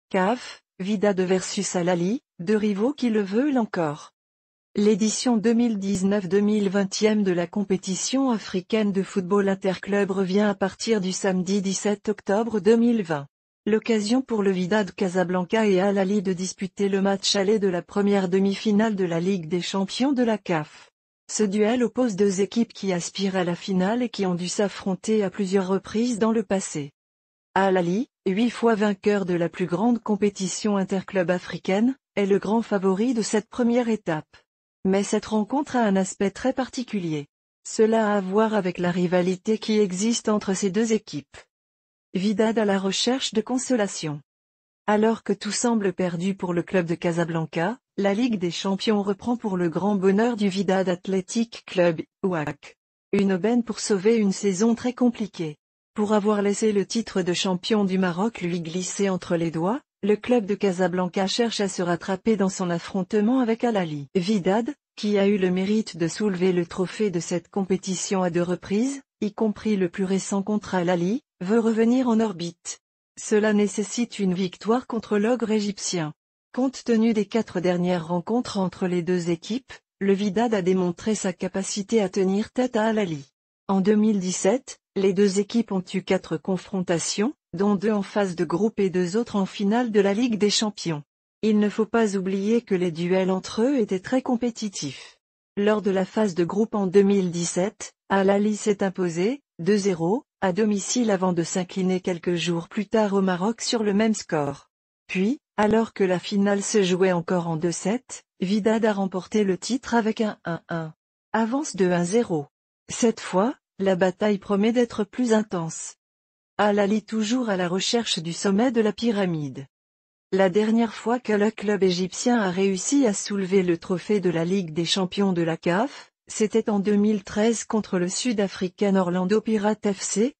CAF, Wydad versus Al Ahly, deux rivaux qui le veulent encore. L'édition 2019-2020 de la compétition africaine de football interclub revient à partir du samedi 17 octobre 2020. L'occasion pour le Wydad Casablanca et Al Ahly de disputer le match aller de la première demi-finale de la Ligue des champions de la CAF. Ce duel oppose deux équipes qui aspirent à la finale et qui ont dû s'affronter à plusieurs reprises dans le passé. Al Ahly, 8 fois vainqueur de la plus grande compétition interclub africaine, est le grand favori de cette première étape. Mais cette rencontre a un aspect très particulier. Cela a à voir avec la rivalité qui existe entre ces deux équipes. Wydad à la recherche de consolation. Alors que tout semble perdu pour le club de Casablanca, la Ligue des champions reprend pour le grand bonheur du Wydad Athletic Club, WAC. Une aubaine pour sauver une saison très compliquée. Pour avoir laissé le titre de champion du Maroc lui glisser entre les doigts, le club de Casablanca cherche à se rattraper dans son affrontement avec Al Ahly. Wydad, qui a eu le mérite de soulever le trophée de cette compétition à 2 reprises, y compris le plus récent contre Al Ahly, veut revenir en orbite. Cela nécessite une victoire contre l'ogre égyptien. Compte tenu des 4 dernières rencontres entre les deux équipes, le Wydad a démontré sa capacité à tenir tête à Al Ahly. En 2017, les deux équipes ont eu 4 confrontations, dont 2 en phase de groupe et 2 autres en finale de la Ligue des champions. Il ne faut pas oublier que les duels entre eux étaient très compétitifs. Lors de la phase de groupe en 2017, Al Ahly s'est imposé, 2-0, à domicile avant de s'incliner quelques jours plus tard au Maroc sur le même score. Puis, alors que la finale se jouait encore en 2-7, Wydad a remporté le titre avec un 1-1. Avance de 1-0. Cette fois, la bataille promet d'être plus intense. Al Ahly toujours à la recherche du sommet de la pyramide. La dernière fois que le club égyptien a réussi à soulever le trophée de la Ligue des champions de la CAF, c'était en 2013 contre le Sud-Africain Orlando Pirates FC,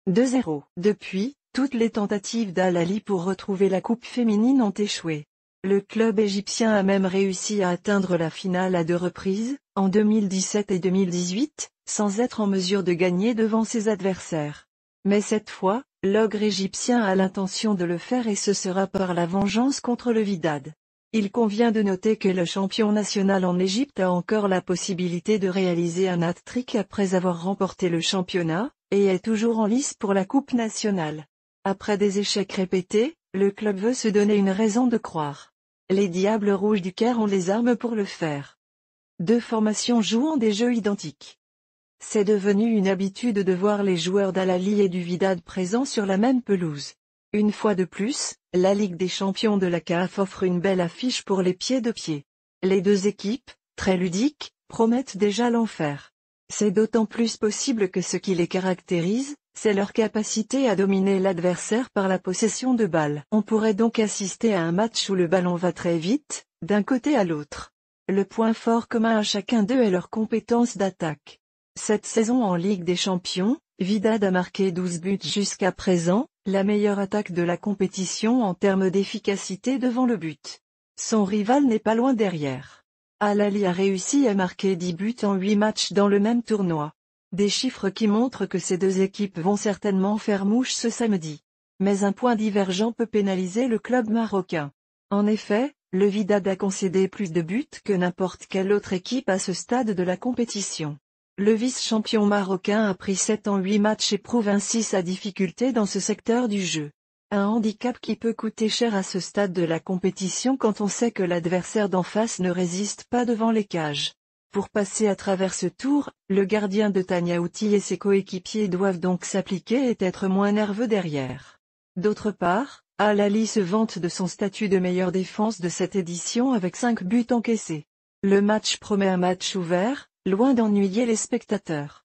1-2-0. Depuis, toutes les tentatives d'Al Ahly pour retrouver la coupe féminine ont échoué. Le club égyptien a même réussi à atteindre la finale à 2 reprises, en 2017 et 2018, sans être en mesure de gagner devant ses adversaires. Mais cette fois, l'ogre égyptien a l'intention de le faire et ce sera par la vengeance contre le Wydad. Il convient de noter que le champion national en Égypte a encore la possibilité de réaliser un hat-trick après avoir remporté le championnat, et est toujours en lice pour la Coupe nationale. Après des échecs répétés, le club veut se donner une raison de croire. Les Diables Rouges du Caire ont les armes pour le faire. 2 formations jouant des jeux identiques. C'est devenu une habitude de voir les joueurs d'Al Ahly et du Wydad présents sur la même pelouse. Une fois de plus, la Ligue des champions de la CAF offre une belle affiche pour les pieds de pied. Les deux équipes, très ludiques, promettent déjà l'enfer. C'est d'autant plus possible que ce qui les caractérise, c'est leur capacité à dominer l'adversaire par la possession de balles. On pourrait donc assister à un match où le ballon va très vite, d'un côté à l'autre. Le point fort commun à chacun d'eux est leur compétence d'attaque. Cette saison en Ligue des champions, Wydad a marqué 12 buts jusqu'à présent, la meilleure attaque de la compétition en termes d'efficacité devant le but. Son rival n'est pas loin derrière. Al Ahly a réussi à marquer 10 buts en 8 matchs dans le même tournoi. Des chiffres qui montrent que ces deux équipes vont certainement faire mouche ce samedi. Mais un point divergent peut pénaliser le club marocain. En effet, le Wydad a concédé plus de buts que n'importe quelle autre équipe à ce stade de la compétition. Le vice-champion marocain a pris 7 en 8 matchs et prouve ainsi sa difficulté dans ce secteur du jeu. Un handicap qui peut coûter cher à ce stade de la compétition quand on sait que l'adversaire d'en face ne résiste pas devant les cages. Pour passer à travers ce tour, le gardien de Taniaouti et ses coéquipiers doivent donc s'appliquer et être moins nerveux derrière. D'autre part, Al Ahly se vante de son statut de meilleure défense de cette édition avec 5 buts encaissés. Le match promet un match ouvert, loin d'ennuyer les spectateurs.